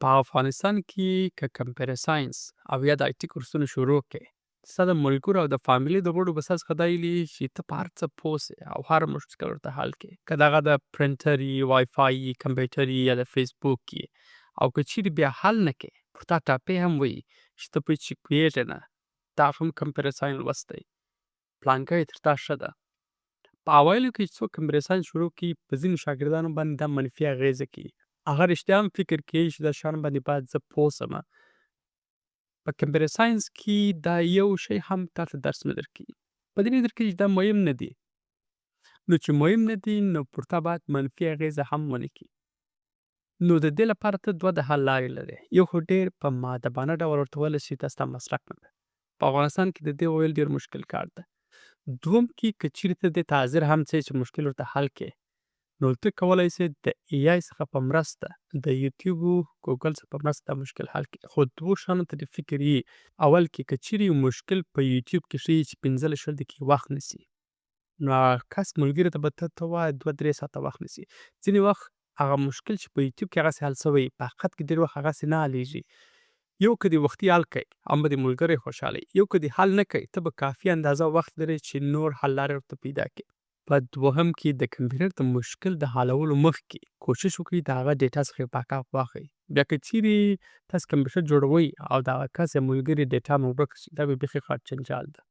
په افغانستان کې که کمپیوټر ساینس او یا د آی ټي کورسونه شروع کړې، ستا د ملګرو او د فامیلي د غړو به څخه دا ویلي چې ته په هر څه پوه سې او هر مشکل ورته حل کړې. که دغه د پرنټر وي، وایفای وي، کمپیوټر وي یا د فیسبوک وي، او که چیرې بیا حل نه کړې، پر تا ټاپې هم وایي چې ته پرې چې پوهېږې نه، تا هم کمپیوټر ساینس لوستی، پلانکۍ تر تا ښه ده. په اوایلو کې چې څوک کمپیوټر ساینس شروع کړي، په ځینو شاګردانو باندې دا منفي اغېزه کوي. هغه رښتیا هم فکر کوي چې دا شیانو باندې باید زه پوه سمه. په کمپیوټر ساینس کې دا یو شی هم تاته درس نه درکوي. په دې نه درکوي چې دا مهم نه دي. نو چې مهم نه دي نو پر تا باید منفي اغېزه هم ونه کړي. نو د دې لپاره ته دوه د حل لارې لرې. یو خو ډېر په مؤدبانه ډول ورته ووایه چې دا ستا مسلک نه ده. په افغانستان کې د دې ویل ډېر مشکل کار ده. دوم کې که چیرې ته دې ته حاضر هم څه چې مشکل ورته حل کړې، نو ته کولی سې د ای آی څخه په مرسته، د یوټیوب و ګوګل څخه په مرسته دا مشکل حل کړې. خو دوو شیانو ته دې فکر وي. اول کې که چیرې یو مشکل په یوټیوب کې ښیي چې 15 دقیقې وخت نیسي، نو هغه کس ملګري ته به ته وایه 2-3 ساعته وخت نیسي. ځینې وخت هغه مشکل چې په یوټیوب کې هغسې حل سوی په حقیقت کې ډېر وخت هغسې نه حلېږي. یو که دې وختي حل کړئ هم به دې ملګری خوشحاله وي، یو که دې حل نه کړئ ته به کافي اندازه وخت لرې چې نور حل لارې ورته پیدا کړې. په دوهم کې د کمپیوټر د مشکل د حلولو مخکې کوشش وکړئ د هغه ډیټا څخه یو بیک اپ واخلئ. بیا که چیرې تاسو کمپیوټر جوړوئ او د هغه کس یا ملګري ډیټا مو ورک شي، دا به بیخي غټ جنجال ده.